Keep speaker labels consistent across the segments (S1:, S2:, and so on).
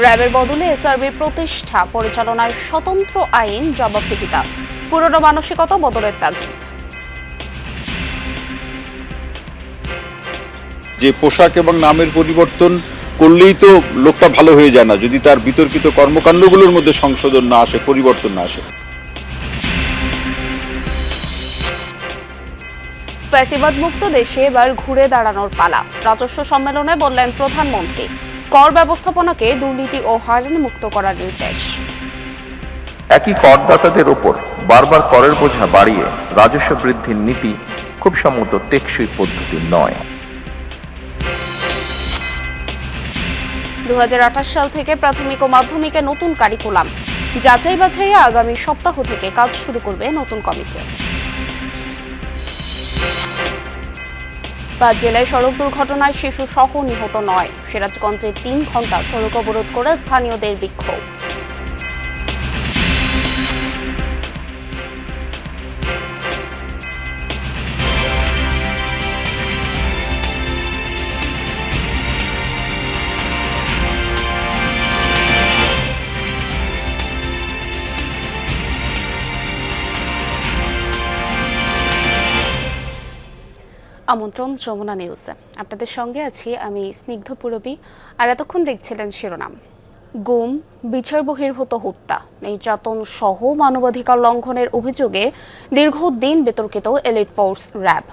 S1: র্যাবের বদলে এসআরবি প্রতিষ্ঠা, পরিচালনায় স্বতন্ত্র আইন, জবাবদিহিতা, পুরনো মানসিকতা বদলের তাগিদ।
S2: যে পোশাক এবং নামের পরিবর্তন করলেই তো লোকটা ভালো হয়ে যায় না, যদি তার বিতর্কিত কর্মকাণ্ডগুলোর মধ্যে সংশোধন না আসে, পরিবর্তন না আসে।
S1: ফ্যাসিবাদ মুক্ত দেশে এবার ঘুরে দাঁড়ানোর পালা। রাজস্ব সম্মেলনে বললেন প্রধানমন্ত্রী, কর ব্যবস্থাপনাকে দুর্নীতি ও হয়রানি মুক্ত করার নির্দেশ।
S3: একই করদাতাদের ওপর বারবার করের বোঝা বাড়িয়ে রাজস্ব বৃদ্ধির নীতি খুব সম্ভবত টেকসই পদ্ধতি নয়।
S1: 2028 সাল থেকে প্রাথমিক ও মাধ্যমিকে নতুন কারিকুলাম যাচাই বাছাইয়ে আগামী সপ্তাহ থেকে কাজ শুরু করবে নতুন কমিটি। 5 জেলায় সড়ক দুর্ঘটনায় শিশু সহ নিহত 9। সিরাজগঞ্জে 3 ঘন্টা সড়ক অবরোধ করে স্থানীয়দের বিক্ষোভ। আমন্ত্রণ যমুনা নিউজে, আপনাদের সঙ্গে আছি আমি স্নিগ্ধ পুরবী। আর এতক্ষণ দেখছিলেন শিরোনাম। গুম, বিচার বহির্ভূত হত্যা, নির্যাতন সহ মানবাধিকার লঙ্ঘনের অভিযোগে দীর্ঘদিন বিতর্কিত এলিট ফোর্স র্যাব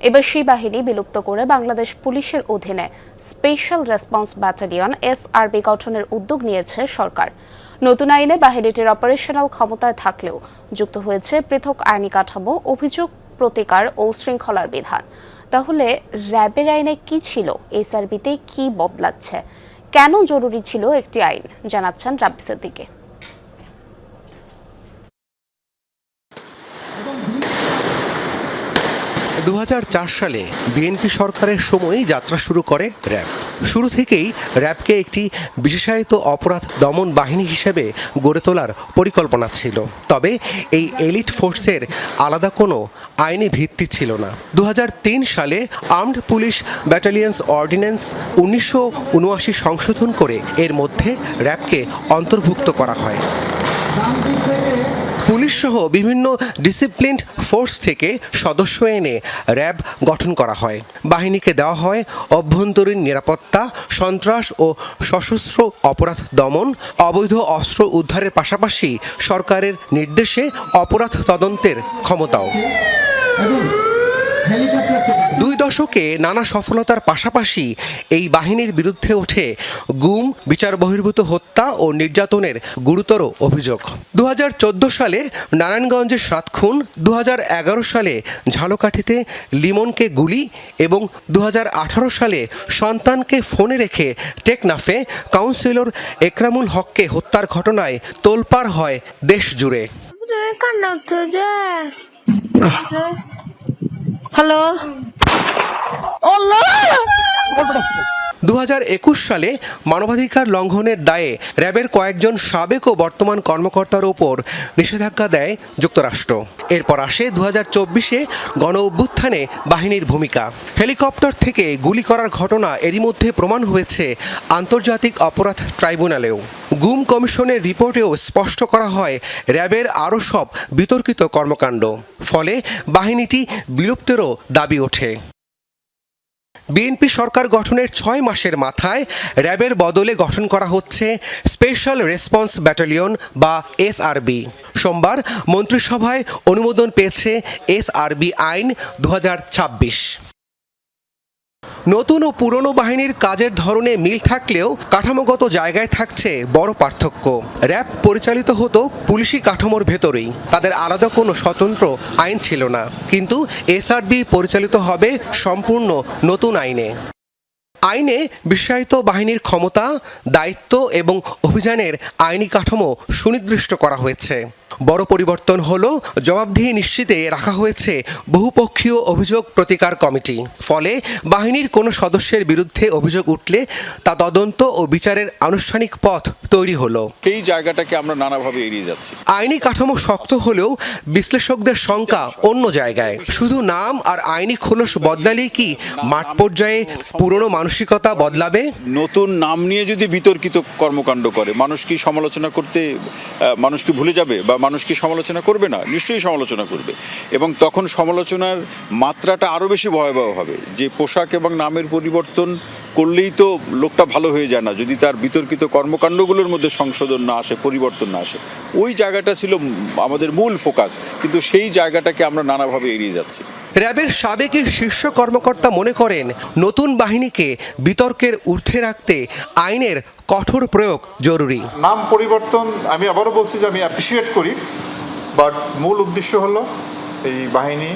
S1: এবার সেই বাহিনী বিলুপ্ত করে বাংলাদেশ পুলিশের অধীনে স্পেশাল রেসপন্স ব্যাটালিয়ন এসআরবি গঠনের উদ্যোগ নিয়েছে সরকার। নতুন আইনে বাহিনীটির অপারেশনাল ক্ষমতায় থাকলেও যুক্ত হয়েছে পৃথক আইনি কাঠামো, অভিযোগ প্রতিকার ও শৃঙ্খলার বিধান। তাহলে র্যাবের আইনে কি ছিল, এসআরবিতে কি বদলাচ্ছে, কেন জরুরি ছিল একটি আইন, জানাচ্ছেন রাব্বি সিদ্দিকী।
S4: 2004 সালে বিএনপি সরকারের সময়ই যাত্রা শুরু করে র্যাব। শুরু থেকেই র্যাবকে একটি বিশেষায়িত অপরাধ দমন বাহিনী হিসেবে গড়ে তোলার পরিকল্পনা ছিল। তবে এই এলিট ফোর্সের আলাদা কোনো আইনি ভিত্তি ছিল না। 2003 সালে আর্মড পুলিশ ব্যাটালিয়ন্স অর্ডিন্যান্স 1979 সংশোধন করে এর মধ্যে র্যাবকে অন্তর্ভুক্ত করা হয়। পুলিশ সহ বিভিন্ন ডিসিপ্লিনড ফোর্স থেকে সদস্য এনে র্যাব গঠন করা হয়। বাহিনীকে দেওয়া হয় অভ্যন্তরীণ নিরাপত্তা, সন্ত্রাস ও সশস্ত্র অপরাধ দমন, অবৈধ অস্ত্র উদ্ধারের পাশাপাশি সরকারের নির্দেশে অপরাধ তদন্তের ক্ষমতাও। 2 দশকে নানা সফলতার পাশাপাশি এই বাহিনীর বিরুদ্ধে ওঠে গুম, বিচার বহির্ভূত হত্যা ও নির্যাতনের গুরুতর অভিযোগ। 2014 সালে নারায়ণগঞ্জে 7 খুন, 2011 সালে ঝালকাঠিতে লিমনকে গুলি এবং 2018 সালে সন্তানকে ফোনে রেখে টেকনাফে কাউন্সিলর একরামুল হককে হত্যার ঘটনায় তোলপাড় হয় দেশ জুড়ে।
S5: হ্যালো
S4: 2021 সালে মানবাধিকার লঙ্ঘনের দায়ে র্যাবের কয়েকজন সাবেক ও বর্তমান কর্মকর্তার ওপর নিষেধাজ্ঞা দেয় যুক্তরাষ্ট্র। এরপর আসে 2024-এ গণ অভ্যুত্থানে বাহিনীর ভূমিকা। হেলিকপ্টার থেকে গুলি করার ঘটনা এরই মধ্যে প্রমাণ হয়েছে আন্তর্জাতিক অপরাধ ট্রাইব্যুনালেও। গুম কমিশনের রিপোর্টেও স্পষ্ট করা হয় র্যাবের আরও সব বিতর্কিত কর্মকাণ্ড। ফলে বাহিনীটি বিলুপ্তেরও দাবি ওঠে। বিএনপি সরকার গঠনের 6 মাসের মাথায় র্যাবের বদলে গঠন করা হচ্ছে স্পেশাল রেসপন্স ব্যাটালিয়ন বা এসআরবি। সোমবার মন্ত্রিসভায় অনুমোদন পেয়েছে এসআরবি আইন 2026। নতুন ও পুরনো বাহিনীর কাজের ধরনে মিল থাকলেও কাঠামোগত জায়গায় থাকছে বড় পার্থক্য। র্যাব পরিচালিত হতো পুলিশি কাঠামোর ভেতরেই, তাদের আলাদা কোনো স্বতন্ত্র আইন ছিল না। কিন্তু এসআরবি পরিচালিত হবে সম্পূর্ণ নতুন আইনে। আইনে বিশেষায়িত বাহিনীর ক্ষমতা, দায়িত্ব এবং অভিযানের আইনি কাঠামো সুনির্দিষ্ট করা হয়েছে। বড় পরিবর্তন হলো জবাবদিহি নিশ্চিতে রাখা হয়েছে বহুপক্ষীয় অভিযোগ প্রতিকার কমিটি। ফলে বাহিনীর কোনো সদস্যের বিরুদ্ধে অভিযোগ উঠলে তা তদন্ত ও বিচারের আনুষ্ঠানিক পথ তৈরি হলো।
S2: এই জায়গাটাকে আমরা নানাভাবে এড়িয়ে যাচ্ছি।
S4: আইনি কাঠামো শক্ত হলেও বিশ্লেষকদের শঙ্কা অন্য জায়গায়। শুধু নাম আর আইনি খোলস বদলালেই কি মাঠ পর্যায়ে পুরনো মানসিকতা বদলাবে?
S2: নতুন নাম নিয়ে যদি বিতর্কিত কর্মকাণ্ড করে, মানুষ কি সমালোচনা করতে, মানুষ কি ভুলে যাবে বা মানুষ কি সমালোচনা করবে না? নিশ্চয়ই সমালোচনা করবে, এবং তখন সমালোচনার মাত্রাটা আরও বেশি ভয়াবহ হবে। যে পোশাক এবং নামের পরিবর্তন করলেই তো লোকটা ভালো হয়ে যায় না, যদি তার বিতর্কিত কর্মকাণ্ডগুলোর মধ্যে সংশোধন না আসে, পরিবর্তন না আসে। ওই জায়গাটা ছিল আমাদের মূল ফোকাস, কিন্তু সেই জায়গাটাকে আমরা নানাভাবে এড়িয়ে যাচ্ছি।
S4: র্যাবের সাবেক শীর্ষ কর্মকর্তা মনে করেন, নতুন বাহিনীকে বিতর্কের ঊর্ধ্বে রাখতে আইনের কঠোর প্রয়োগ জরুরি।
S5: নাম পরিবর্তন আমি আবারও বলছি যে আমি অ্যাপ্রিসিয়েট করি, বাট মূল উদ্দেশ্য হলো এই বাহিনী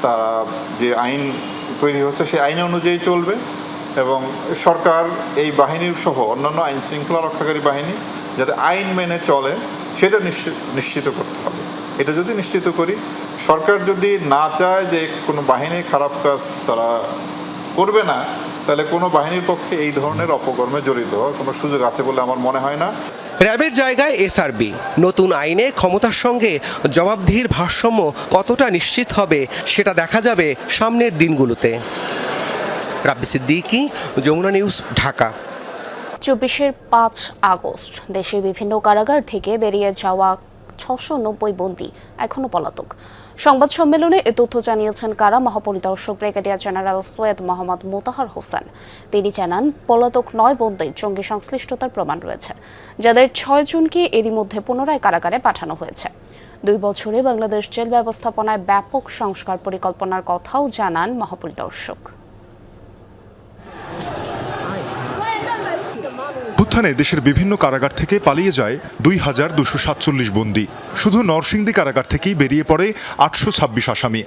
S5: তারা যে আইন তৈরি হচ্ছে সেই আইন অনুযায়ী চলবে, এবং সরকার এই বাহিনীর সহ অন্যান্য আইন শৃঙ্খলা রক্ষাকারী বাহিনী যাতে আইন মেনে চলে সেটা নিশ্চিত করতে হবে। এটা যদি নিশ্চিত করি, সরকার যদি না চায় যে কোনো বাহিনী খারাপ কাজ তারা করবে না, তাহলে কোনো বাহিনীর পক্ষে এই ধরনের অপকর্মে জড়িত হওয়ার কোনো সুযোগ আছে বলে আমার মনে হয় না।
S4: র্যাবের জায়গায় এসআরবি। নতুন আইনে ক্ষমতার সঙ্গে জবাবদিহির ভারসাম্য কতটা নিশ্চিত হবে সেটা দেখা যাবে সামনের দিনগুলোতে। রাব্বি সিদ্দিকী, যমুনা নিউজ, ঢাকা।
S1: 24-এর 5 আগস্ট দেশের বিভিন্ন কারাগার থেকে বেরিয়ে যাওয়া 690 বন্দী এখনো পলাতক। সংবাদ সম্মেলনে এ তথ্য জানিয়েছেন কারা মহাপরিদর্শক ব্রিগেডিয়ার জেনারেল সৈয়দ মোহাম্মদ মোতাহার হোসেন। তিনি জানান, পলাতক 9 বন্দীর জঙ্গি সংশ্লিষ্টতার প্রমাণ রয়েছে, যাদের 6 জনকে এরই মধ্যে পুনরায় কারাগারে পাঠানো হয়েছে। 2 বছরে বাংলাদেশ জেল ব্যবস্থাপনায় ব্যাপক সংস্কার পরিকল্পনার কথাও জানান মহাপরিদর্শক।
S6: অভ্যুত্থানে দেশের বিভিন্ন কারাগার থেকে পালিয়ে যায় 2247 বন্দী। শুধু নরসিংদী কারাগার থেকেই বেরিয়ে পড়ে 826 আসামি।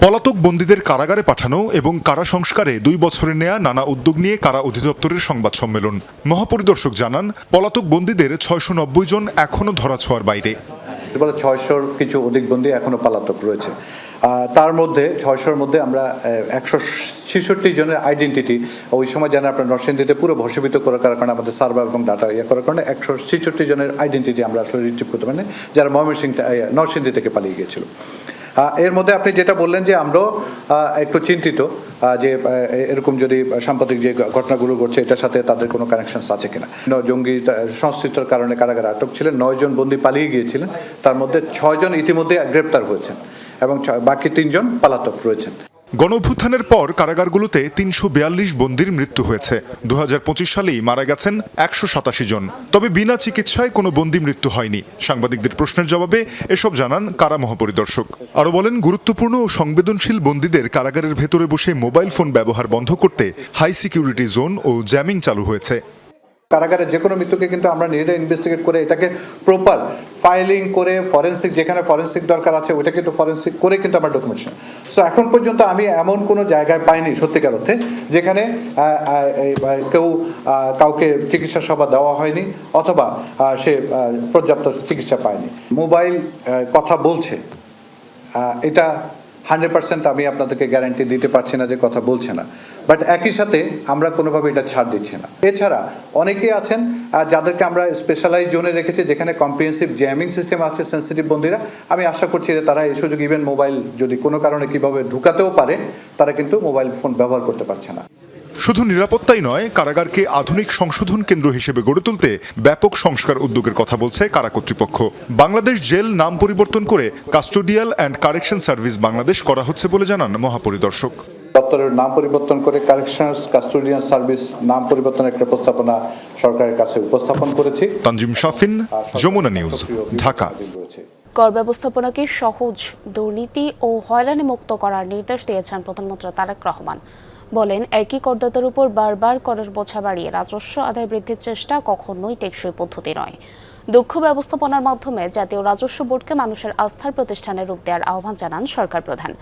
S6: পলাতক বন্দীদের কারাগারে পাঠানো এবং কারা সংস্কারে 2 বছরে নেয়া নানা উদ্যোগ নিয়ে কারা অধিদপ্তরের সংবাদ সম্মেলন। মহাপরিদর্শক জানান, পলাতক বন্দীদের 690 জন এখনো ধরাছোঁয়ার বাইরে।
S7: 600 কিছু অধিক বন্দী এখনো পলাতক রয়েছে। তার মধ্যে 600-র মধ্যে আমরা 166 জনের আইডেন্টিটি ওই সময় জানেন আপনার নরসিংদীতে পুরো ভস্মীভূত করার কারণে আমাদের সার্ভার এবং ডাটা করার কারণে 166 জনের আইডেন্টিটি আমরা আসলে রিট্রিভ করতে পারি, যারা নরসিংদী থেকে পালিয়ে গিয়েছিল। এর মধ্যে আপনি যেটা বললেন যে আমরাও একটু চিন্তিত যে এরকম যদি সাম্প্রতিক যে ঘটনাগুলো ঘটছে এটার সাথে তাদের কোনো কানেকশনস আছে কিনা। জঙ্গি সংশ্লিষ্টর কারণে কারাগারে আটক ছিলেন, 9 জন বন্দী পালিয়ে গিয়েছিলেন, তার মধ্যে 6 জন ইতিমধ্যে গ্রেপ্তার হয়েছেন এবং বাকি 3 জন পলাতক রয়েছেন।
S6: গণঅভ্যুত্থানের পর কারাগারগুলোতে 342 বন্দীর মৃত্যু হয়েছে। 2025 সালেই মারা গেছেন 187 জন। তবে বিনা চিকিৎসায় কোনো বন্দী মৃত্যু হয়নি। সাংবাদিকদের প্রশ্নের জবাবে এসব জানান কারা মহাপরিদর্শক। আরও বলেন, গুরুত্বপূর্ণ ও সংবেদনশীল বন্দীদের কারাগারের ভেতরে বসে মোবাইল ফোন ব্যবহার বন্ধ করতে হাই সিকিউরিটি জোন ও জ্যামিং চালু হয়েছে।
S7: কারাগারের যে কোনো মৃত্যুকে কিন্তু আমরা নিজেরা ইনভেস্টিগেট করে এটাকে প্রপার ফাইলিং করে ফরেন্সিক যেখানে ফরেন্সিক দরকার আছে ওইটা কিন্তু ফরেন্সিক করে কিন্তু আমরা ডকুমেন্টেশন। সো এখন পর্যন্ত আমি এমন কোনো জায়গায় পাইনি সত্যিকার অর্থে যেখানে কাউকে চিকিৎসা সেবা দেওয়া হয়নি অথবা সে পর্যাপ্ত চিকিৎসা পায়নি। মোবাইল কথা বলছে, এটা 100% আমি আপনাদেরকে গ্যারান্টি দিতে পারছি না যে কথা বলছে না, বাট একই সাথে আমরা কোনোভাবে এটা ছাড় দিচ্ছি না। এছাড়া অনেকেই আছেন যাদেরকে আমরা স্পেশালাইজ জোনে রেখেছি যেখানে কম্প্রিহেন্সিভ জ্যামিং সিস্টেম আছে সেন্সিটিভ বন্দীরা। আমি আশা করছি যে তারা এই সুযোগ ইভেন মোবাইল যদি কোনো কারণে কিভাবে ঢুকাতেও পারে তারা কিন্তু মোবাইল ফোন ব্যবহার করতে পারছে না।
S6: শুধু নিরাপত্তাই নয়, কারাগারকে আধুনিক সংশোধন কেন্দ্র হিসেবে গড়ে তুলতে ব্যাপক সংস্কার উদ্যোগের কথা বলছে কারা কর্তৃপক্ষ। বাংলাদেশ জেল নাম পরিবর্তন করে custodial and correction service Bangladesh করা হচ্ছে বলে জানান মহাপরিদর্শক।
S7: দপ্তরের নাম পরিবর্তন করে কারেকশনাল কাস্টোডিয়াল সার্ভিস নাম পরিবর্তনের একটা প্রস্তাবনা সরকারের কাছে উপস্থাপন করেছি।
S6: তানজিম শাফিন, যমুনা নিউজ, ঢাকা।
S1: কর ব্যবস্থাপনাকে সহজ, দুর্নীতি ও হয়রানি মুক্ত করার নির্দেশ দিয়েছেন প্রধানমন্ত্রী তারেক রহমান। বলেন, একই করদাতার উপর বারবার করের বোঝা বাড়িয়ে রাজস্ব আদায় বৃদ্ধির চেষ্টা কখনোই টেকসই পদ্ধতি নয়। দক্ষ ব্যবস্থাপনার মাধ্যমে জাতীয় রাজস্ব বোর্ডকে মানুষের আস্থার প্রতিষ্ঠানে রূপ দেওয়ার আহ্বান জানান সরকার প্রধান।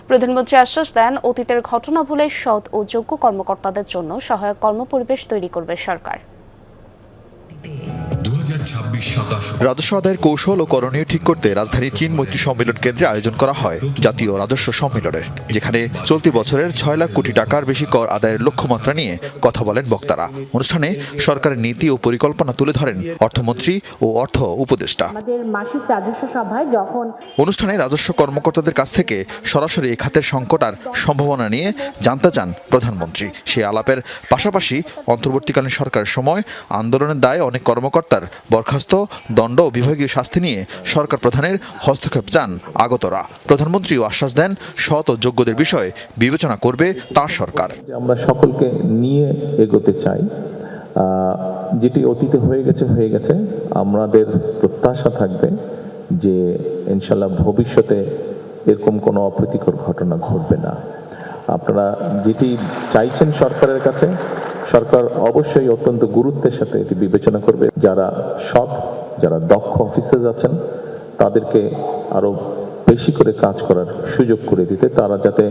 S1: প্রধানমন্ত্রী আশ্বাস দেন, অতীতের ঘটনা ভুলে সৎ ও যোগ্য কর্মকর্তাদের জন্য সহায়ক কর্মপরিবেশ তৈরি করবে সরকার।
S8: রাজস্ব আদায়ের কৌশল ও করণীয় ঠিক করতে রাজধানীর চীন মৈত্রী সম্মেলন কেন্দ্রে আয়োজন করা হয় জাতীয় রাজস্ব সম্মেলনের, যেখানে চলতি বছরের 6 লাখ কোটি টাকার বেশি কর আদায়ের লক্ষ্যমাত্রা নিয়ে কথা বলেন বক্তারা। অনুষ্ঠানে সরকারের নীতি ও পরিকল্পনা তুলে ধরেন অর্থমন্ত্রী ও অর্থ উপদেষ্টা।
S9: আমাদের মাসিক রাজস্ব সভায় যখন
S8: অনুষ্ঠানে রাজস্ব কর্মকর্তাদের কাছ থেকে সরাসরি এ খাতের সংকট আর সম্ভাবনা নিয়ে জানতে চান প্রধানমন্ত্রী। সে আলাপের পাশাপাশি অন্তর্বর্তীকালীন সরকারের সময় আন্দোলনের দায়ে অনেক কর্মকর্তার বরখাস্ত, দণ্ড ও বিভাগীয় শাস্তি নিয়ে সরকার প্রধানের হস্তক্ষেপ চান আগতরা। প্রধানমন্ত্রীও আশ্বাস দেন সৎ ও যোগ্যদের বিষয়ে বিবেচনা করবে তার সরকার।
S10: আমরা সকলকে নিয়ে এগোতে চাই, যেটি অতীতে হয়ে গেছে। আমাদের প্রত্যাশা থাকবে যে ইনশাল্লাহ ভবিষ্যতে এরকম কোনো অপ্রীতিকর ঘটনা ঘটবে না। আপনারা যেটি চাইছেন সরকারের কাছে, সরকার অবশ্যই অত্যন্ত গুরুত্বের সাথে এটি বিবেচনা করবে। যারা সৎ, যারা দক্ষ অফিসার্স আছেন, তাদেরকে আরো বেশি করে কাজ করার সুযোগ করে দিতে, তারা যাতে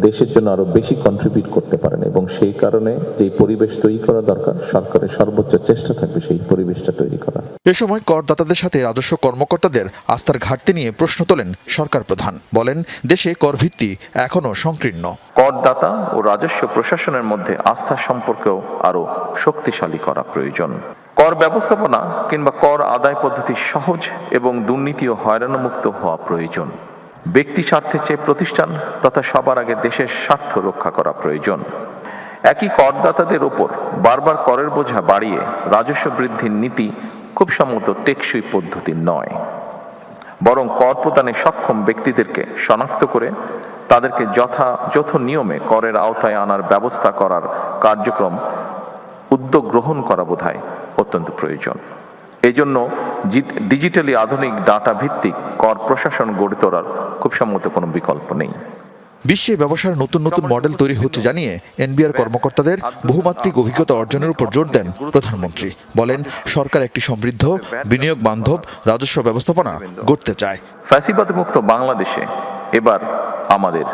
S10: দেশের জন্য আরো বেশি কন্ট্রিবিউট করতে পারেন, এবং সেই কারণে যে পরিবেশ তৈরি করা দরকার, সরকারের সর্বোচ্চ চেষ্টা থাকবে সেই পরিবেশটা তৈরি করা।
S8: এ সময় করদাতাদের সাথে রাজস্ব কর্মকর্তাদের আস্থার ঘাটতি নিয়ে প্রশ্ন তোলেন সরকার প্রধান। বলেন, দেশে কর ভিত্তি এখনো সংকীর্ণ।
S3: করদাতা ও রাজস্ব প্রশাসনের মধ্যে আস্থার সম্পর্কেও আরো শক্তিশালী করা প্রয়োজন। কর ব্যবস্থাপনা কিংবা কর আদায় পদ্ধতি সহজ এবং দুর্নীতি ও হয়রানিমুক্ত হওয়া প্রয়োজন। ব্যক্তি স্বার্থের চেয়ে প্রতিষ্ঠান তথা সবার আগে দেশের স্বার্থ রক্ষা করা প্রয়োজন। একই করদাতাদের ওপর বারবার করের বোঝা বাড়িয়ে রাজস্ব বৃদ্ধির নীতি খুব সম্ভবত টেকসই পদ্ধতি নয়, বরং কর প্রদানে সক্ষম ব্যক্তিদেরকে শনাক্ত করে তাদেরকে যথাযথ নিয়মে করের আওতায় আনার ব্যবস্থা করার কার্যক্রম উদ্যোগ গ্রহণ করা বোধহয় অত্যন্ত প্রয়োজন। এই জন্য ডিজিটালি আধুনিক ডাটা ভিত্তিক কর প্রশাসন গড়ে তোলার খুব সম্ভবত কোনো বিকল্প নেই।
S8: বিশ্বে ব্যবসার নতুন নতুন মডেল তৈরি হচ্ছে জানিয়ে এনবিআর কর্মকর্তাদের বহুমাত্রিক অভিজ্ঞতা অর্জনের উপর জোর দেন প্রধানমন্ত্রী। বলেন, সরকার একটি সমৃদ্ধ, বিনিয়োগ বান্ধব রাজস্ব ব্যবস্থাপনা গড়তে চায়।
S3: ফ্যাসিবাদ মুক্ত বাংলাদেশে এবার আমাদের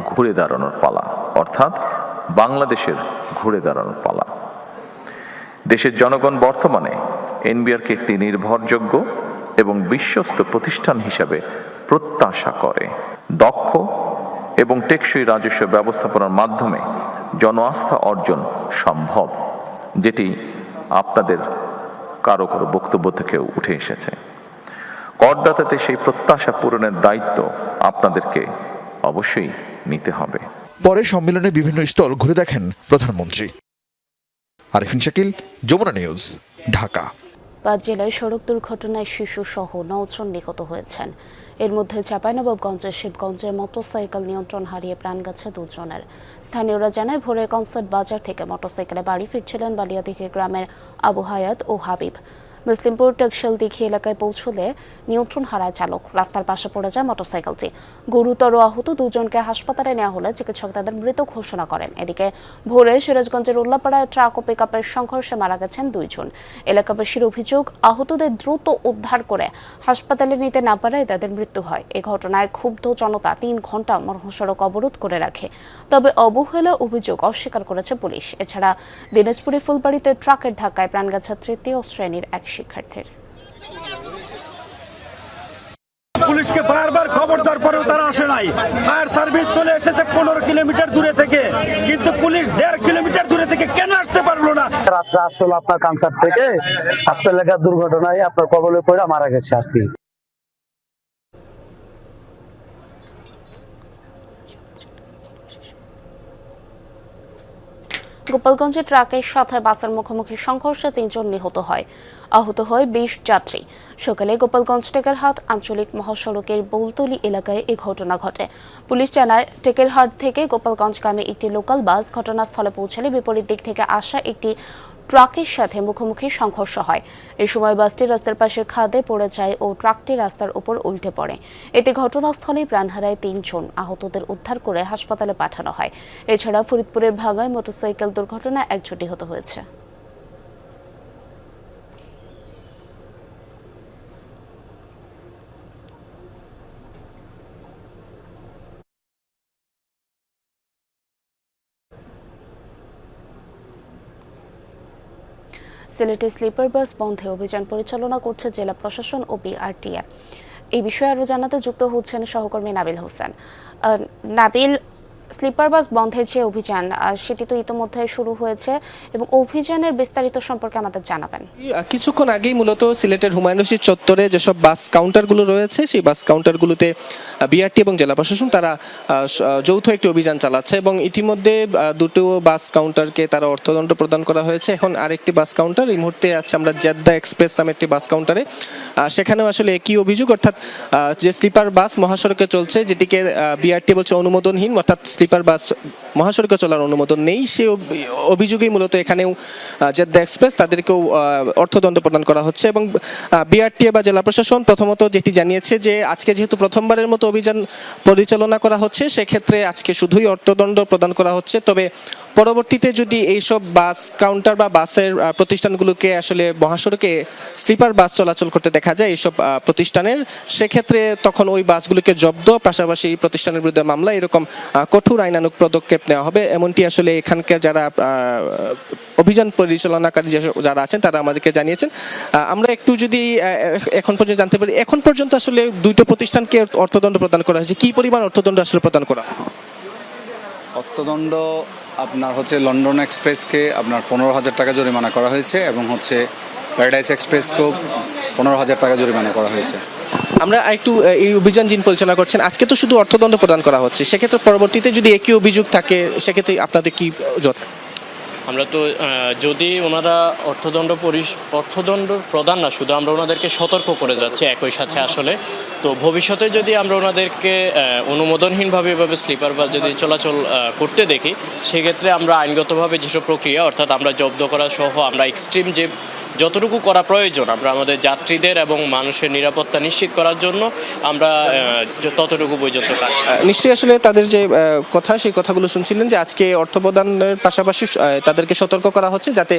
S3: ঘুরে দাঁড়ানোর পালা, অর্থাৎ বাংলাদেশের ঘুরে দাঁড়ানোর পালা। দেশের জনগণ বর্তমানে এনবিআরকে একটি নির্ভরযোগ্য এবং বিশ্বস্ত প্রতিষ্ঠান হিসাবে প্রত্যাশা করে। দক্ষ এবং টেকসই রাজস্ব ব্যবস্থাপনার মাধ্যমে জন আস্থা অর্জন সম্ভব, যেটি আপনাদের কারো বক্তব্য থেকেও উঠে এসেছে। করদাতাতে সেই প্রত্যাশা পূরণের দায়িত্ব আপনাদেরকে অবশ্যই নিতে হবে।
S8: পরে সম্মেলনে বিভিন্ন স্টল ঘুরে দেখেন প্রধানমন্ত্রী। আরিফিন শাকিল, যমুনা নিউজ, ঢাকা।
S1: 5 জেলায় সড়ক দুর্ঘটনায় শিশু সহ 9 জন নিহত হয়েছেন। এর মধ্যে চাঁপাইনবাবগঞ্জের শিবগঞ্জে মোটরসাইকেল নিয়ন্ত্রণ হারিয়ে প্রাণ গেছে 2 জনের। স্থানীয়রা জানায়, ভোরে কনসার্ট বাজার থেকে মোটরসাইকেলে বাড়ি ফিরছিলেন বালিয়াদিঘি গ্রামের আবু হায়াত ও হাবিব। মুসলিমপুর টেকশাল দিঘি এলাকায় পৌঁছলে নিয়ন্ত্রণ হারায় চালক। রাস্তার পাশে পড়ে যায় মোটরসাইকেলটি। গুরুতর আহত 2 জনকে হাসপাতালে নেওয়া হলে চিকিৎসক তাদের মৃত ঘোষণা করেন। এদিকে ভোরে সিরাজগঞ্জের উল্লাপাড়ায় ট্রাক ও পিকআপের সংঘর্ষে মারা গেছেন 2 জন। এলাকাবাসীর অভিযোগ, আহতদের দ্রুত উদ্ধার করে হাসপাতালে নিতে না পারায় তাদের মৃত্যু হয়। এ ঘটনায় ক্ষুব্ধ জনতা 3 ঘন্টা মহাসড়ক অবরোধ করে রাখে। তবে অবহেলা অভিযোগ অস্বীকার করেছে পুলিশ। এছাড়া দিনাজপুরে ফুলবাড়িতে ট্রাকের ধাক্কায় প্রাণ গেছে 3য় শ্রেণীর এক শিক্ষার্থীর।
S11: পুলিশকে বারবার খবর দেওয়ার পরেও তারা আসে নাই। ফায়ার সার্ভিস চলে এসেছে 15 কিলোমিটার দূরে থেকে, কিন্তু পুলিশ 1.5 কিলোমিটার দূরে থেকে কেন আসতে পারলো না?
S12: রাস্তা আসলে আপনার কনসার্ট থেকে হাসপাতালে দুর্ঘটনায় আপনার কবলে পড়ে মারা গেছে আর কি।
S1: গোপালগঞ্জে ট্রাকের সাথে বাসের মুখোমুখি সংঘর্ষে 3 জন নিহত হয়। আহত হয় 20 যাত্রী। সকালে গোপালগঞ্জ টেকেরহাট আঞ্চলিক মহাসড়কের বৌলতলি এলাকায় এই ঘটনা ঘটে। পুলিশ জানায়, টেকেরহাট থেকে গোপালগঞ্জগামী একটি লোকাল বাস ঘটনাস্থলে পৌঁছালে বিপরীত দিক থেকে আসা একটি ট্রাকের সাথে মুখোমুখি সংঘর্ষ হয়। এই সময় বাসটি রাস্তার পাশে খাদে পড়ে যায় ও ট্রাকটি রাস্তার উপর উল্টে পড়ে। এতে ঘটনাস্থলেই প্রাণ হারায় 3 জন। আহতদের উদ্ধার করে হাসপাতালে পাঠানো হয়। এছাড়া ফরিদপুরের ভাগায় মোটরসাইকেল দুর্ঘটনায় 1 জন নিহত হয়েছে। সিলেটে স্লিপার বাস বন্ধে অভিযান পরিচালনা করছে জেলা প্রশাসন ও বিআরটিএ। এই বিষয়ে আরও জানাতে যুক্ত হচ্ছেন সহকর্মী নাবিল হোসেন। নাবিল, স্লিপার বাস বন্ধের যে অভিযান সেটি তো ইতিমধ্যে শুরু হয়েছে এবং অভিযানের বিস্তারিত সম্পর্কে আমাদের জানাবেন।
S13: কিছুক্ষণ আগেই মূলত সিলেটের হুমায়ুন রশিদ চত্বরে যেসব বাস কাউন্টারগুলো রয়েছে সেই বাস কাউন্টারগুলোতে বিআরটি এবং জেলা প্রশাসন তারা যৌথ একটি অভিযান চালাচ্ছে এবং ইতিমধ্যে দুটো বাস কাউন্টারকে তারা অর্থদণ্ড প্রদান করা হয়েছে। এখন আরেকটি বাস কাউন্টার এই মুহূর্তে আছে আমরা জেদ্দা এক্সপ্রেস নামে একটি বাস কাউন্টারে, সেখানেও আসলে একই অভিযোগ, অর্থাৎ যে স্লিপার বাস মহাসড়কে চলছে যেটিকে বিআরটি বলছে অনুমোদনহীন, অর্থাৎ স্লিপার বাস মহাসড়কে চলার অনুমোদন নেই, সেই অভিযোগেই মূলত এখানেও জেদ্দা এক্সপ্রেস তাদেরকেও অর্থদণ্ড প্রদান করা হচ্ছে। এবং বিআরটিএ বা জেলা প্রশাসন প্রথমত যেটি জানিয়েছে যে আজকে যেহেতু প্রথমবারের মতো অভিযান পরিচালনা করা হচ্ছে সেক্ষেত্রে আজকে শুধুই অর্থদণ্ড প্রদান করা হচ্ছে, তবে পরবর্তীতে যদি এইসব বাস কাউন্টার বা বাসের প্রতিষ্ঠানগুলোকে আসলে মহাসড়কে স্লিপার বাস চলাচল করতে দেখা যায় এইসব প্রতিষ্ঠানের, সেক্ষেত্রে তখন ওই বাসগুলোকে জব্দ, পাশাপাশি এই প্রতিষ্ঠানের বিরুদ্ধে মামলা, এরকম কঠোর আইনানুগ পদক্ষেপ নেওয়া হবে, এমনটি আসলে এখানকার যারা অভিযান পরিচালনাকারী যারা আছেন তারা আমাদেরকে জানিয়েছেন। আমরা একটু যদি এখন পর্যন্ত জানতে পারি, এখন পর্যন্ত আসলে দুইটো প্রতিষ্ঠানকে অর্থদণ্ড প্রদান করা হয়েছে, কি পরিমাণ অর্থদণ্ড আসলে প্রদান করা?
S14: অর্থদণ্ড আপনার হচ্ছে লন্ডন এক্সপ্রেসকে আপনার 15,000 টাকা জরিমানা করা হয়েছে এবং হচ্ছে প্যারাডাইস এক্সপ্রেসকেও 15,000 টাকা জরিমানা করা হয়েছে।
S13: আমরা একটু এই অভিযান যিনি পরিচালনা করছেন, আজকে তো শুধু অর্থদণ্ড প্রদান করা হচ্ছে, সেক্ষেত্রে পরবর্তীতে যদি একই অভিযোগ থাকে সেক্ষেত্রে আপনাদের কি যথা?
S15: আমরা তো যদি ওনারা অর্থদণ্ড প্রদান না, শুধু আমরা ওনাদেরকে সতর্ক করে যাচ্ছি একই সাথে আসলে। তো ভবিষ্যতে যদি আমরা ওনাদেরকে অনুমোদনহীনভাবে এভাবে স্লিপার বাস যদি চলাচল করতে দেখি, সেক্ষেত্রে আমরা আইনগতভাবে যেসব প্রক্রিয়া, অর্থাৎ আমরা জব্দ করা সহ আমরা এক্সট্রিম যে যতটুকু করা প্রয়োজন আমরা আমাদের যাত্রীদের এবং মানুষের নিরাপত্তা নিশ্চিত করার জন্য আমরা ততটুকু পর্যন্ত কাজ।
S13: নিশ্চয়ই আসলে তাদের যে কথা, সেই কথাগুলো শুনছিলেন যে আজকে অর্থ প্রদানের পাশাপাশি তাদেরকে সতর্ক করা হচ্ছে যাতে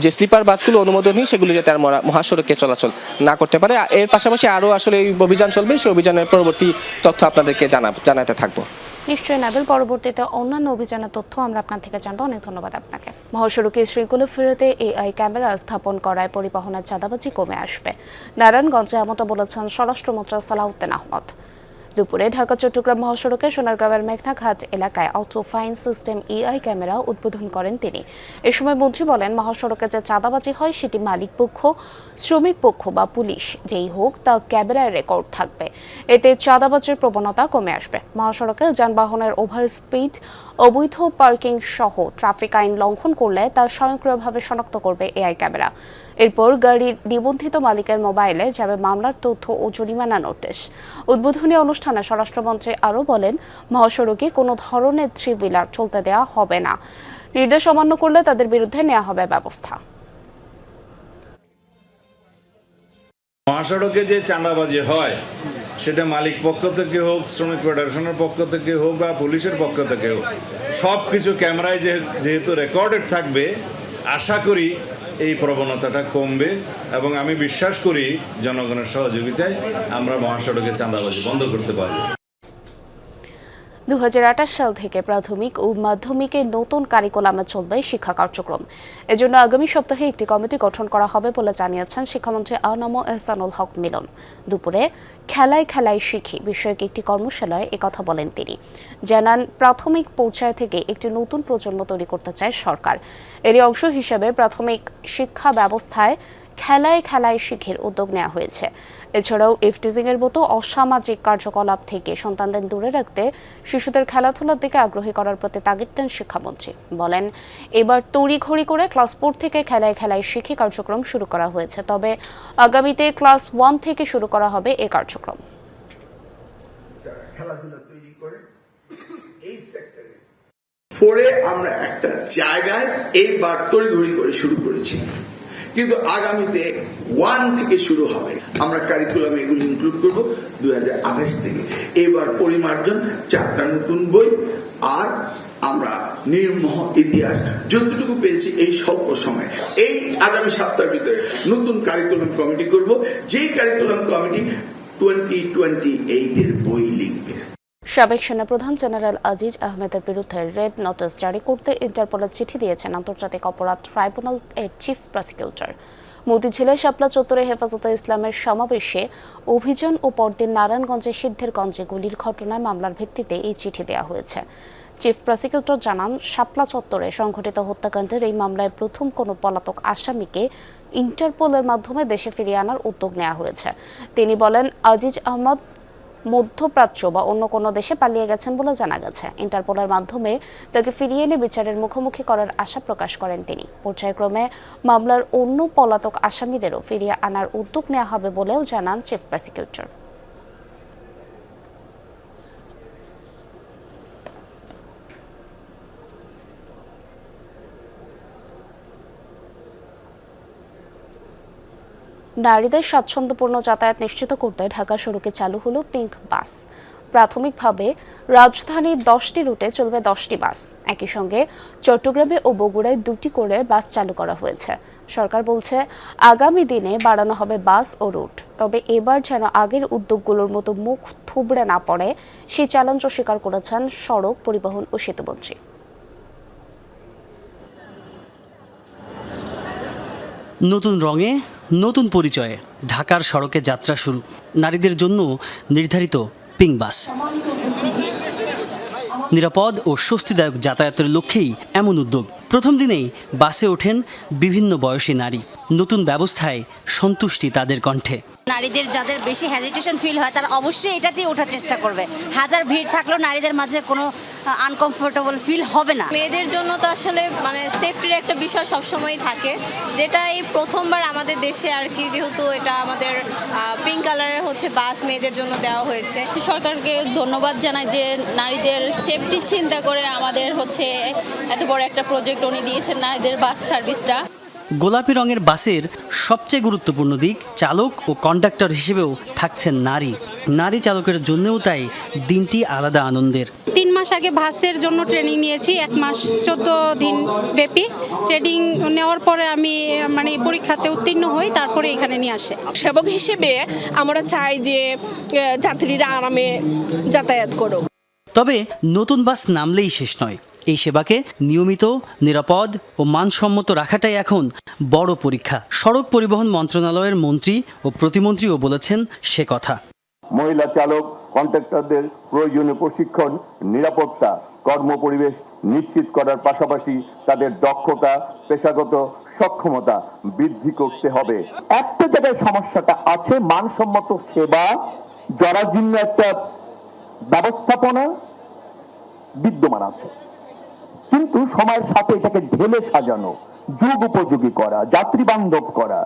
S13: যে স্লিপার বাসগুলো অনুমোদনহীন সেগুলো যাতে আর মহাসড়কে চলাচল না করতে পারে। এর পাশাপাশি আরও আসলে এই অভিযান চলবে, সেই অভিযানের পরবর্তী তথ্য আপনাদেরকে জানাতে থাকবো।
S1: নিশ্চয়ই নাবিল, পরবর্তীতে অন্যান্য অভিযানের তথ্য আমরা আপনার থেকে জানবো। অনেক ধন্যবাদ আপনাকে। মহাসড়কে শৃঙ্খলা ফেরাতে এআই ক্যামেরা স্থাপন করায় পরিবহনের চাঁদাবাজি কমে আসবে, নারায়ণগঞ্জে এমনটা বলেছেন স্বরাষ্ট্রমন্ত্রী সালাউদ্দিন আহমদ। দুপুরে ঢাকা চট্টগ্রাম মহাসড়কে সোনারগাঁওয়ের মেঘনাঘাট এলাকায় auto fine system AI camera উদ্বোধন করেন তিনি। এ সময় মন্ত্রী বলেন, মহাসড়কে যে চাঁদাবাজি হয় সেটি মালিক পক্ষ, শ্রমিক পক্ষ বা পুলিশ যেই হোক তা ক্যামেরায় রেকর্ড থাকবে, এতে চাঁদাবাজির প্রবণতা কমে আসবে। মহাসড়কে যানবাহনের ওভার স্পিড, অবৈধ পার্কিং সহ ট্রাফিক আইন লঙ্ঘন করলে তা স্বয়ংক্রিয়ভাবে শনাক্ত করবে এআই ক্যামেরা। এরপর গাড়ির নিবন্ধিত মালিকের মোবাইলে যাবে মামলার তথ্য ও জরিমানা নোটিশ। উদ্বোধনী অনুষ্ঠানে স্বরাষ্ট্রমন্ত্রী আরও বলেন, মহাসড়কে কোনো ধরনের থ্রি হুইলার চলতে দেওয়া হবে না, নির্দেশ অমান্য করলে তাদের বিরুদ্ধে নেওয়া হবে ব্যবস্থা।
S16: মহাসড়কে যে চাঁদাবাজি হয় সেটা মালিক পক্ষ থেকে হোক, শ্রমিক ফেডারেশনের পক্ষ থেকে হোক বা পুলিশের পক্ষ থেকে হোক, সব কিছু ক্যামেরায় যেহেতু রেকর্ডেড থাকবে, আশা করি এই প্রবণতাটা কমবে এবং আমি বিশ্বাস করি জনগণের সহযোগিতায় আমরা মহাসড়কে চাঁদাবাজি বন্ধ করতে পারব।
S1: 2028 সাল থেকে প্রাথমিক ও মাধ্যমিকের নতুন কারিকুলামে চলবে শিক্ষা কার্যক্রম। এজন্য আগামী সপ্তাহে একটি কমিটি গঠন করা হবে বলে জানিয়েছেন শিক্ষামন্ত্রী আনম এহসানুল হক মিলন। দুপুরে খেলায় খেলায় শিখি বিষয়ক একটি কর্মশালায় একথা বলেন তিনি। জানান, প্রাথমিক পর্যায় থেকে একটি নতুন প্রজন্ম তৈরি করতে চায় সরকার। এরই অংশ হিসেবে প্রাথমিক শিক্ষা ব্যবস্থায় খেলায় খেলায় শিখের উদ্যোগ নেওয়া হয়েছে। এছাড়াও ইফটিজিং এর মতো অসামাজিক কার্যকলাপ থেকে সন্তানদের দূরে রাখতে শিশুদের খেলাধুলার দিকে আগ্রহী করার প্রতি তাগিদ দেন শিক্ষামন্ত্রী। বলেন, এবার তড়িঘড়ি করে ক্লাস 4 থেকে খেলায় খেলায় শিখে কার্যক্রম শুরু করা হয়েছে, তবে আগামীতে ক্লাস 1 থেকে শুরু করা হবে এই কার্যক্রম।
S17: পরে আমরা একটা জায়গায় এইবার তড়িঘড়ি করে শুরু করেছি, কিন্তু আগামীতে 1 থেকে শুরু হবে। আমরা কারিকুলামে এগুলো ইনক্লুড করব 2028 থেকে। এবার পরিমার্জন 4টা নতুন বই, আর আমরা নির্মোহ ইতিহাস যতটুকু পেয়েছি এই স্বল্প সময়ে, এই আগামী সপ্তাহের ভিতরে নতুন কারিকুলাম কমিটি করব, যেই কারিকুলাম কমিটি 2028 এর বই লিখবে।
S1: সাবেক সেনাপ্রধান জেনারেল আজিজ আহমেদের বিরুদ্ধে রেড নোটিশ জারি করতে ইন্টারপোলের চিঠি দিয়েছেন আন্তর্জাতিক অপরাধ ট্রাইব্যুনাল এর চিফ প্রসিকিউটর। মতিঝিলে শাপলা চত্বরে হেফাজতে ইসলামের সমাবেশে অভিযান ও পরদিন নারায়ণগঞ্জের সিদ্ধেরগঞ্জে গুলির ঘটনায় মামলার ভিত্তিতে এই চিঠি দেওয়া হয়েছে। চিফ প্রসিকিউটর জানান, শাপলা চত্বরে সংঘটিত হত্যাকাণ্ডের এই মামলায় প্রথম কোনো পলাতক আসামিকে ইন্টারপোলের মাধ্যমে দেশে ফিরিয়ে আনার উদ্যোগ নেওয়া হয়েছে। তিনি বলেন, আজিজ আহমদ মধ্যপ্রাচ্য বা অন্য কোনো দেশে পালিয়ে গেছেন বলে জানা গেছে। ইন্টারপোলের মাধ্যমে তাকে ফিরিয়ে এনে বিচারের মুখোমুখি করার আশা প্রকাশ করেন তিনি। পর্যায়ক্রমে মামলার অন্য পলাতক আসামিদেরও ফিরিয়ে আনার উদ্যোগ নেওয়া হবে বলেও জানান চিফ প্রসিকিউটর। নারীদের স্বাচ্ছন্দ্যপূর্ণ যাতায়াত নিশ্চিত করতে ঢাকা সড়কে চালু হলো পিঙ্ক বাস। প্রাথমিকভাবে রাজধানীর 10টি রুটে চলবে 10টি বাস। একই সঙ্গে চট্টগ্রামে ও বগুড়ায় 2টি করে বাস চালু করা হয়েছে। সরকার বলছে, আগামী দিনে বাড়ানো হবে বাস ও রুট। তবে এবার যেন আগের উদ্যোগগুলোর মতো মুখ থুবড়ে না পড়ে, সেই চ্যালেঞ্জ স্বীকার করেছেন সড়ক পরিবহন ও সেতুমন্ত্রী।
S18: নতুন রঙে নতুন পরিচয়ে ঢাকার সড়কে যাত্রা শুরু। নারীদের জন্য নির্ধারিত পিঙ্ক বাস। নিরাপদ ও স্বস্তিদায়ক যাতায়াতের লক্ষ্যেই এমন উদ্যোগ। প্রথম দিনেই বাসে ওঠেন বিভিন্ন বয়সী নারী। নতুন ব্যবস্থায় সন্তুষ্টি তাদের কণ্ঠে।
S19: নারীদের যাদের বেশি হেজিটেশন ফিল হয় তারা অবশ্যই এটাতেই ওঠার চেষ্টা করবে। হাজার ভিড় থাকলেও নারীদের মাঝে কোনো আনকমফোর্টেবল ফিল হবে না।
S20: মেয়েদের জন্য তো আসলে সেফটির একটা বিষয় সবসময়ই থাকে, যেটা এই প্রথমবার আমাদের দেশে আর কি, যেহেতু এটা আমাদের পিঙ্ক কালারের বাস মেয়েদের জন্য দেওয়া হয়েছে।
S21: সরকারকে ধন্যবাদ জানাই যে নারীদের সেফটি চিন্তা করে আমাদের এত বড় একটা প্রজেক্ট উনি দিয়েছেন, নারীদের বাস সার্ভিসটা।
S18: গোলাপি রঙের বাসের সবচেয়ে গুরুত্বপূর্ণ দিক, চালক ও কন্ডাক্টর হিসেবেও থাকছেন নারী। নারী চালকের জন্যও তাই দিনটি আলাদা আনন্দের।
S22: 3 মাস আগে বাসের জন্য ট্রেনিং নিয়েছি, 1 মাস 14 দিন ব্যাপী ট্রেনিং নেওয়ার পরে আমি পরীক্ষাতে উত্তীর্ণ হই, তারপরে এখানে নিয়ে আসে।
S23: সেবক হিসেবে আমরা চাই যে যাত্রীরা আরামে যাতায়াত করুক।
S18: তবে নতুন বাস নামলেই শেষ নয়। এই সেবাকে নিয়মিত, নিরাপদ ও মানসম্মত রাখাটাই এখন বড় পরীক্ষা। সড়ক পরিবহন মন্ত্রণালয়ের মন্ত্রী ও প্রতিমন্ত্রীও বলেছেন সে কথা।
S24: মহিলা চালক কন্ট্রাক্টরদের প্রয়োজনীয় প্রশিক্ষণ, নিরাপত্তা, কর্মপরিবেশ নিশ্চিত করার পাশাপাশি তাদের দক্ষতা, পেশাগত সক্ষমতা বৃদ্ধি করতে হবে। একটা জায়গায় সমস্যাটা আছে, মানসম্মত সেবা যারা জন্য একটা ব্যবস্থাপনা বিদ্যমান আছে, কিন্তু সময়ের সাথে এটাকে ঢেলে সাজানো, যুগ উপযোগী করা, যাত্রী বান্ধব করা।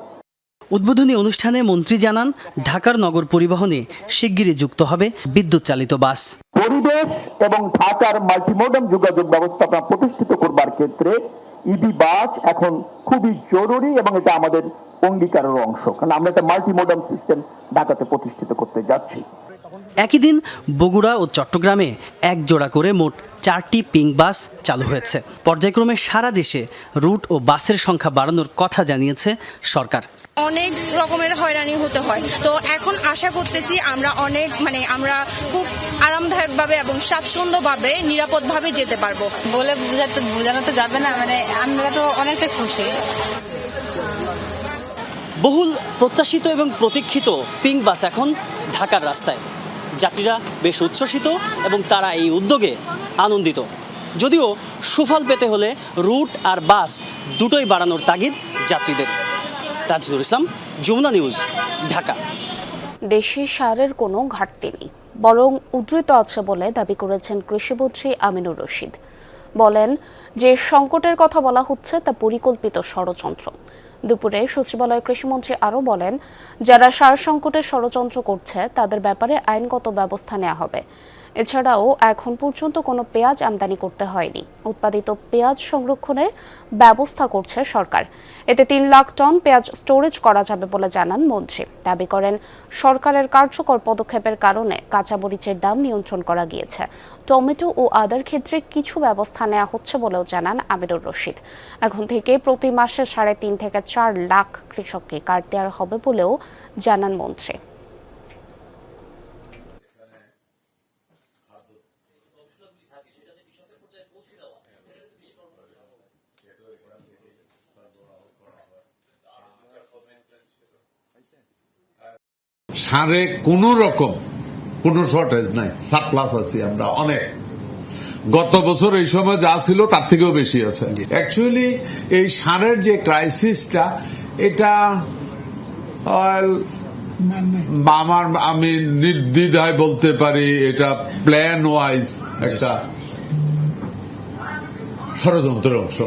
S18: উদ্বোধনী অনুষ্ঠানে মন্ত্রী জানান, ঢাকার নগর পরিবহনে শিগগিরই যুক্ত হবে বিদ্যুৎ চালিত বাস।
S24: পরিবেশ এবং ঢাকার মাল্টিমোডাল যোগাযোগ ব্যবস্থাপনা প্রতিষ্ঠিত করবার ক্ষেত্রে ইভি বাস এখন খুবই জরুরি এবং এটা আমাদের অঙ্গীকারের অংশ, কারণ আমরা একটা মাল্টিমোডাল সিস্টেম ঢাকাতে প্রতিষ্ঠিত করতে যাচ্ছি।
S18: একই দিন বগুড়া ও চট্টগ্রামে এক জোড়া করে মোট 4টি পিঙ্ক বাস চালু হয়েছে। পর্যায়ক্রমে সারা দেশে রুট ও বাসের সংখ্যা বাড়ানোর কথা জানিয়েছে সরকার।
S23: অনেক রকমের হয়রানি হতে হয়, তো এখন আশা করতেছি আমরা আমরা খুব আরামদায়কভাবে এবং স্বাচ্ছন্দ্যভাবে নিরাপদভাবে যেতে পারবো।
S20: বলে বোঝানো তো যাবে না, আমরা তো অনেকটা খুশি।
S18: বহুল প্রত্যাশিত এবং প্রতীক্ষিত পিঙ্ক বাস এখন ঢাকার রাস্তায়। যাত্রীরা বেশ উচ্ছ্বসিত এবং তারা এই উদ্যোগে আনন্দিত। যদিও সুফল পেতে হলে রুট আর বাস দুটোই বাড়ানোর তাগিদ যাত্রীদের। তাজুল ইসলাম, যমুনা নিউজ, ঢাকা।
S1: দেশে সারের কোনো ঘাটতি নেই, বরং উদ্ধৃত আছে বলে দাবি করেছেন কৃষিমন্ত্রী আমিনুর রশিদ। বলেন, যে সংকটের কথা বলা হচ্ছে তা পরিকল্পিত ষড়যন্ত্র। দুপুরে সচিবালয়ে কৃষিমন্ত্রী আরও বলেন, যারা সার সংকটের ষড়যন্ত্র করছে তাদের ব্যাপারে আইনগত ব্যবস্থা নেওয়া হবে। এছাড়াও এখন পর্যন্ত কোনো পেঁয়াজ আমদানি করতে হয়নি। উৎপাদিত পেঁয়াজ সংরক্ষণের ব্যবস্থা করছে সরকার। এতে 3 লাখ টন পেঁয়াজ স্টোরেজ করা যাবে বলে জানান মন্ত্রী। দাবি করেন, সরকারের কার্যকর পদক্ষেপের কারণে কাঁচামরিচের দাম নিয়ন্ত্রণ করা গিয়েছে। টমেটো ও আদার ক্ষেত্রে কিছু ব্যবস্থা নেওয়া হচ্ছে বলেও জানান আমিনুর রশিদ। এখন থেকে প্রতি মাসে 3.5 থেকে 4 লাখ কৃষককে কার্ড দেওয়া হবে বলেও জানান মন্ত্রী।
S2: সারে কোনো রকম কোনো শর্টেজ নাই, সাপ্লাস আছি আমরা অনেক। গত বছর এই সময় যা ছিল তার থেকেও বেশি আছে। অ্যাকচুয়ালি এই সারের যে ক্রাইসিসটা, এটা আমি নির্দ্বিধায় বলতে পারি এটা প্ল্যান ওয়াইজ একটা ষড়যন্ত্রের অংশ।